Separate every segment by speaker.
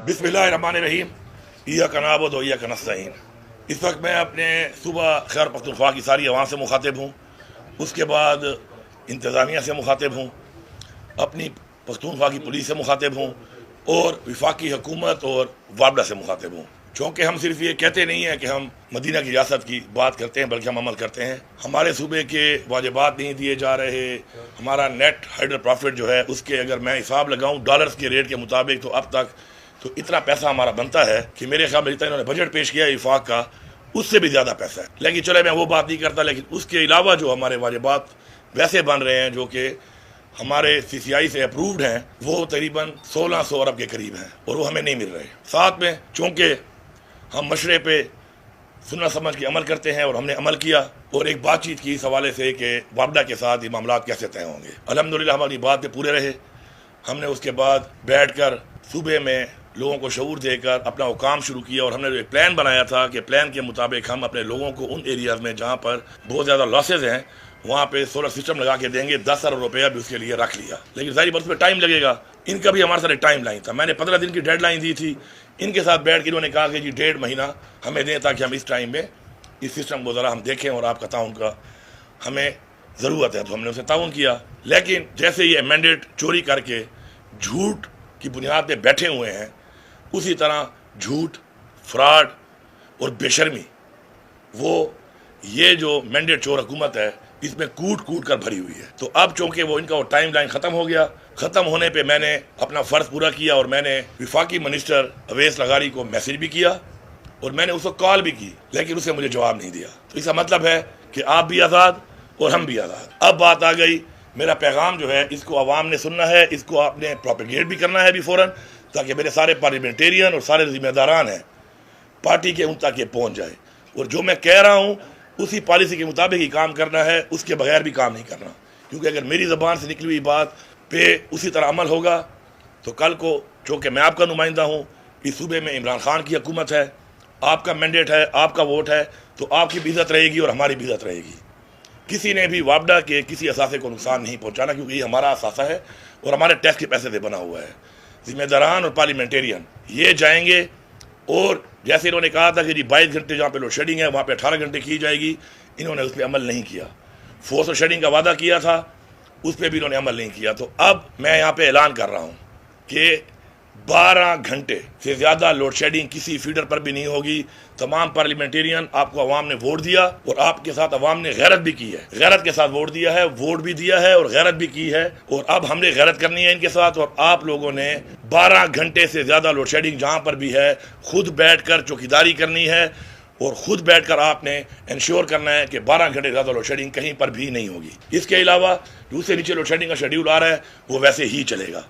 Speaker 1: बिस्मिल्लाहिर्रहमानिर्रहीम। इय्याका नअबुदु व इय्याका नस्तईन। इस वक्त मैं अपने सूबा खैबर पख्तूनख्वा की सारी अवाम से मुखातिब हूँ, उसके बाद इंतज़ामिया से मुखातिब हूँ, अपनी पख्तूनख्वा की पुलिस से मुखातिब हूँ और वफाकी हुकूमत और वाबडा से मुखातिब हूँ। चूँकि हम सिर्फ ये कहते नहीं हैं कि हम मदीना की रियासत की बात करते हैं, बल्कि हम अमल करते हैं। हमारे सूबे के वाजिबात नहीं दिए जा रहे, हमारा नेट हाइडर प्रॉफिट जो है उसके अगर मैं हिसाब लगाऊँ डॉलर्स के रेट के मुताबिक तो अब तक तो इतना पैसा हमारा बनता है कि मेरे ख्याल में जितना इन्होंने बजट पेश किया इफाक का उससे भी ज़्यादा पैसा है। लेकिन चले मैं वो बात नहीं करता, लेकिन उसके अलावा जो हमारे वाजिबात वैसे बन रहे हैं जो कि हमारे CCI से अप्रूव्ड हैं वो तकरीबन 1600 अरब के करीब हैं और वो हमें नहीं मिल रहे। साथ में चूँकि हम मशरे पे सुनना समझ के अमल करते हैं और हमने अमल किया और एक बातचीत की इस हवाले से कि वाबडा के साथ ये मामला कैसे तय होंगे। अल्हम्दुलिल्लाह हमारी बात पे पूरे रहे। हमने उसके बाद बैठ कर सूबे में लोगों को शऊर देकर अपना वो काम शुरू किया और हमने जो एक प्लान बनाया था कि प्लान के मुताबिक हम अपने लोगों को उन एरियाज़ में जहाँ पर बहुत ज़्यादा लॉसेज हैं वहाँ पे सोलर सिस्टम लगा के देंगे। 10 अरब रुपया भी उसके लिए रख लिया, लेकिन जाहिर बात उसमें टाइम लगेगा। इनका भी हमारे साथ एक टाइम लाइन था, मैंने 15 दिन की डेडलाइन दी थी। इनके साथ बैठ के इन्होंने कहा कि जी 1.5 महीना हमें दें ताकि हम इस टाइम में इस सिस्टम को ज़रा हम देखें और आपका ताउन का हमें ज़रूरत है। तो हमने उसे ताउन किया, लेकिन जैसे ये मैंडेट चोरी करके झूठ की बुनियाद पर बैठे हुए हैं, उसी तरह झूठ, फ्रॉड और बेशर्मी वो ये जो मैंडेट चोर हुकूमत है इसमें कूट कूट कर भरी हुई है। तो अब चूँकि वो इनका वो टाइम लाइन ख़त्म हो गया, ख़त्म होने पे मैंने अपना फ़र्ज़ पूरा किया और मैंने वफाकी मिनिस्टर अवैस लगारी को मैसेज भी किया और मैंने उसको कॉल भी की, लेकिन उसने मुझे जवाब नहीं दिया। तो इसका मतलब है कि आप भी आज़ाद और हम भी आज़ाद। अब बात आ गई, मेरा पैगाम जो है इसको आवाम ने सुनना है, इसको आपने प्रोपेगेट भी करना है अभी फ़ौरन, ताकि मेरे सारे पार्लियामेंटेरियन और सारे जिम्मेदारान हैं पार्टी के उन तक ये पहुँच जाए। और जो मैं कह रहा हूँ उसी पॉलिसी के मुताबिक ही काम करना है, उसके बगैर भी काम नहीं करना। क्योंकि अगर मेरी ज़बान से निकली हुई बात पे उसी तरह अमल होगा तो कल को चूँकि मैं आपका नुमाइंदा हूँ, इस सूबे में इमरान खान की हुकूमत है, आपका मैंडेट है, आपका वोट है, तो आपकी भी इज़्ज़त रहेगी और हमारी भी इज़्ज़त रहेगी। किसी ने भी वाबडा के किसी असासे को नुकसान नहीं पहुँचाना, क्योंकि ये हमारा असासा है और हमारे टैक्स के पैसे से बना हुआ है। जिम्मेदारान और पार्लियामेंटेरियन ये जाएंगे और जैसे इन्होंने कहा था कि जी 22 घंटे जहाँ पे लोड शेडिंग है वहाँ पे 18 घंटे की जाएगी, इन्होंने उस पर अमल नहीं किया। फोर्स और शेडिंग का वादा किया था, उस पर भी इन्होंने अमल नहीं किया। तो अब मैं यहाँ पे ऐलान कर रहा हूँ कि 12 घंटे से ज़्यादा लोड शेडिंग किसी फीडर पर भी नहीं होगी। तमाम पार्लियामेंटेरियन, आपको अवाम ने वोट दिया और आपके साथ अवाम ने गैरत भी की है, गैरत के साथ वोट दिया है, वोट भी दिया है और गैरत भी की है। और अब हमने गैरत करनी है इनके साथ और आप लोगों ने 12 घंटे से ज़्यादा लोड शेडिंग जहाँ पर भी है खुद बैठ कर चौकीदारी करनी है और ख़ुद बैठ कर आपने इंश्योर करना है कि 12 घंटे ज़्यादा लोड शेडिंग कहीं पर भी नहीं होगी। इसके अलावा दूसरे नीचे लोड शेडिंग का शेड्यूल आ रहा है वो वैसे ही चलेगा।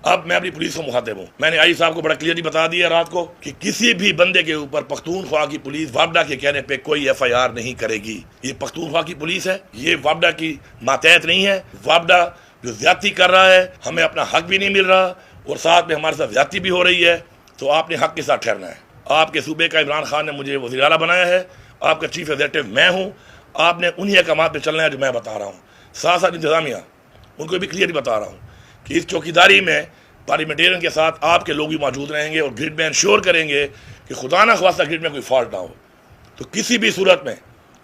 Speaker 1: अब मैं अपनी पुलिस को मुखातिब हूँ, मैंने आई साहब को बड़ा क्लियरली बता दिया रात को कि किसी भी बंदे के ऊपर पख्तूनख्वा की पुलिस वाबडा के कहने पे कोई FIR नहीं करेगी। ये पख्तूनख्वा की पुलिस है, ये वाबडा की मातहत नहीं है। वाबडा जो ज्यादती कर रहा है, हमें अपना हक भी नहीं मिल रहा और साथ में हमारे साथ ज्यादती भी हो रही है, तो आपने हक के साथ ठहरना है। आपके सूबे का इमरान खान ने मुझे वज़ीर आला बनाया है, आपका चीफ एग्जीक्यूटिव मैं हूँ, आपने उन्हीं अहकामात पर चलना है जो मैं बता रहा हूँ। साथ साथ इंतज़ामिया उनको भी क्लियरली बता रहा हूँ कि इस चौकीदारी में पार्लियामेंटेरियन के साथ आपके लोग भी मौजूद रहेंगे और ग्रिड में इंश्योर करेंगे कि खुदा ना ख्वास्ता ग्रिड में कोई फॉल्ट ना हो। तो किसी भी सूरत में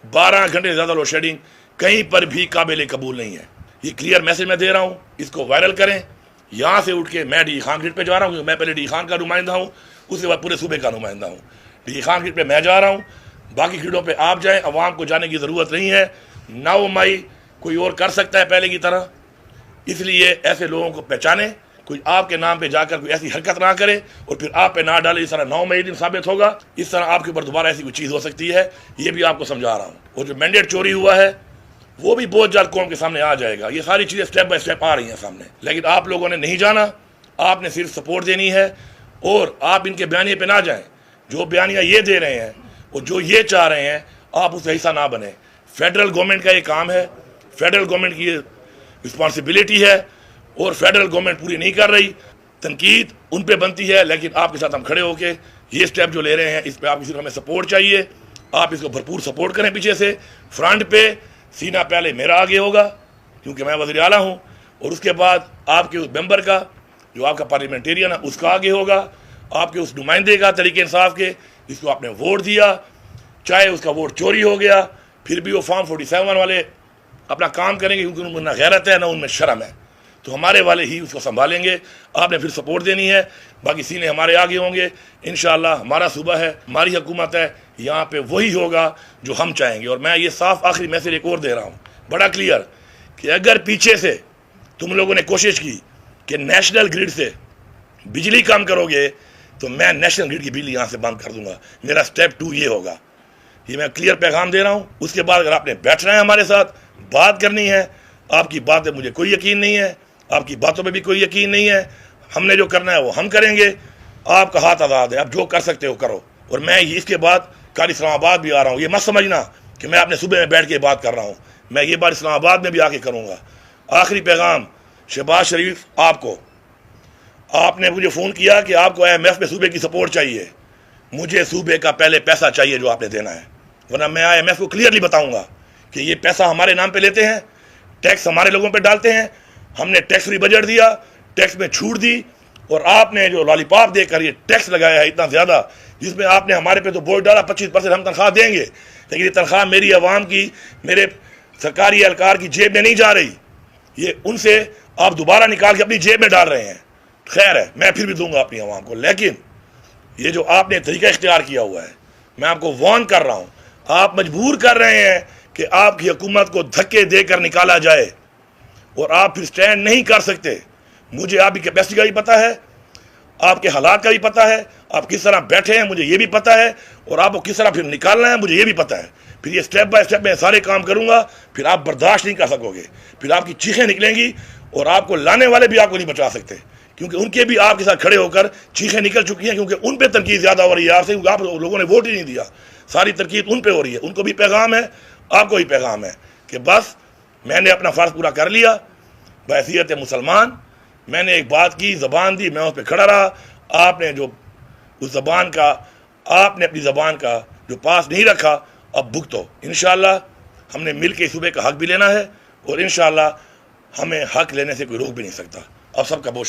Speaker 1: 12 घंटे से ज़्यादा लोड शेडिंग कहीं पर भी काबिल कबूल नहीं है। ये क्लियर मैसेज मैं दे रहा हूँ, इसको वायरल करें। यहाँ से उठ के मैं डी खान ग्रिड पर जा रहा हूँ, मैं पहले डी खान का नुमाइंदा हूँ, उसके बाद पूरे सूबे का नुमाइंदा हूँ। डी खान ग्रिड पर मैं जा रहा हूँ, बाकी ग्रिडों पर आप जाएँ, अवाम को जाने की ज़रूरत नहीं है। 9 मई कोई और कर सकता है पहले की तरह, इसलिए ऐसे लोगों को पहचाने, कोई आपके नाम पे जाकर कोई ऐसी हरकत ना करे और फिर आप पे ना डाले। इस तरह 9 मई दिन साबित होगा, इस तरह आपके ऊपर दोबारा ऐसी कोई चीज़ हो सकती है, ये भी आपको समझा रहा हूँ। और जो मैंडेट चोरी हुआ है वो भी बहुत जल्द कौम के सामने आ जाएगा। ये सारी चीज़ें स्टेप बाय स्टेप आ रही हैं सामने, लेकिन आप लोगों ने नहीं जाना, आपने सिर्फ सपोर्ट देनी है और आप इनके बयानिए पे ना जाएँ। जो बयानियाँ ये दे रहे हैं और जो ये चाह रहे हैं आप उसका हिस्सा ना बने। फेडरल गवर्नमेंट का ये काम है, फेडरल गवर्नमेंट की रिस्पॉन्सिबिलिटी है और फेडरल गवर्नमेंट पूरी नहीं कर रही। तनकीद उन पे बनती है, लेकिन आपके साथ हम खड़े होके ये स्टेप जो ले रहे हैं इस पे आपकी सिर्फ हमें सपोर्ट चाहिए। आप इसको भरपूर सपोर्ट करें पीछे से। फ्रंट पे सीना पहले मेरा आगे होगा क्योंकि मैं वज़ीर आला हूँ और उसके बाद आपके उस मेंबर का जो आपका पार्लियामेंटेरियन है उसका आगे होगा। आपके उस नुमाइंदे का तरीके इंसाफ के, जिसको आपने वोट दिया, चाहे उसका वोट चोरी हो गया, फिर भी वो फॉर्म 47 वाले अपना काम करेंगे, क्योंकि उनमें ना गैरत है ना उनमें शर्म है। तो हमारे वाले ही उसको संभालेंगे, आपने फिर सपोर्ट देनी है, बाकी सीने हमारे आगे होंगे। इंशाअल्लाह हमारा सूबा है, हमारी हुकूमत है, यहाँ पे वही होगा जो हम चाहेंगे। और मैं ये साफ आखिरी मैसेज एक और दे रहा हूँ, बड़ा क्लियर, कि अगर पीछे से तुम लोगों ने कोशिश की कि नेशनल ग्रिड से बिजली कम करोगे, तो मैं नेशनल ग्रिड की बिजली यहाँ से बंद कर दूंगा। मेरा स्टेप 2 ये होगा, ये मैं क्लियर पैगाम दे रहा हूँ। उसके बाद अगर आपने बैठना है हमारे साथ, बात करनी है, आपकी बात पे मुझे कोई यकीन नहीं है, आपकी बातों पे भी कोई यकीन नहीं है, हमने जो करना है वो हम करेंगे, आपका हाथ आज़ाद है, आप जो कर सकते हो करो। और मैं इसके बाद कल इस्लामाबाद भी आ रहा हूँ, ये मत समझना कि मैं अपने सूबे में बैठ के बात कर रहा हूँ, मैं ये बात इस्लामाबाद में भी आके करूँगा। आखिरी पैगाम, शहबाज शरीफ आपको, आपने मुझे फ़ोन किया कि आपको IMF में सूबे की सपोर्ट चाहिए, मुझे सूबे का पहले पैसा चाहिए जो आपने देना है, वरना मैं IMF को क्लियरली बताऊंगा कि ये पैसा हमारे नाम पे लेते हैं, टैक्स हमारे लोगों पे डालते हैं, हमने टैक्स फ्री बजट दिया, टैक्स में छूट दी, और आपने जो लॉलीपॉप देकर ये टैक्स लगाया है इतना ज़्यादा, जिसमें आपने हमारे पे तो बोझ डाला 25% हम तनख्वाह देंगे, लेकिन ये तनख्वाह मेरी आवाम की, मेरे सरकारी एहलकार की जेब में नहीं जा रही, ये उनसे आप दोबारा निकाल के अपनी जेब में डाल रहे हैं। खैर है, मैं फिर भी दूंगा अपनी आवाम को, लेकिन ये जो आपने तरीका इख्तियार किया हुआ है, मैं आपको वार्न कर रहा हूँ, आप मजबूर कर रहे हैं कि आपकी हुकूमत को धक्के देकर निकाला जाए, और आप फिर स्टैंड नहीं कर सकते। मुझे आपकी कैपेसिटी का भी पता है, आपके हालात का भी पता है, आप किस तरह बैठे हैं मुझे ये भी पता है, और आपको किस तरह फिर निकालना है मुझे ये भी पता है। फिर ये स्टेप बाय स्टेप मैं सारे काम करूँगा, फिर आप बर्दाश्त नहीं कर सकोगे, फिर आपकी चीखें निकलेंगी, और आपको लाने वाले भी आपको नहीं बचा सकते, क्योंकि उनके भी आपके साथ खड़े होकर चीखें निकल चुकी हैं, क्योंकि उन पर तनकीद ज़्यादा हो रही है आपसे, क्योंकि आप लोगों ने वोट ही नहीं दिया, सारी तनकीद उन पर हो रही है। उनको भी पैगाम है, आपको भी पैगाम है कि बस मैंने अपना फ़र्ज पूरा कर लिया बहैसियत मुसलमान, मैंने एक बात की, ज़बान दी, मैं उस पर खड़ा रहा, आपने जो उस ज़बान का, आपने अपनी ज़बान का जो पास नहीं रखा, अब भुगतो। इंशाअल्लाह हमने मिल के सूबे का हक भी लेना है, और इंशाअल्लाह हमें हक लेने से कोई रोक भी नहीं सकता। अब सबका बहुत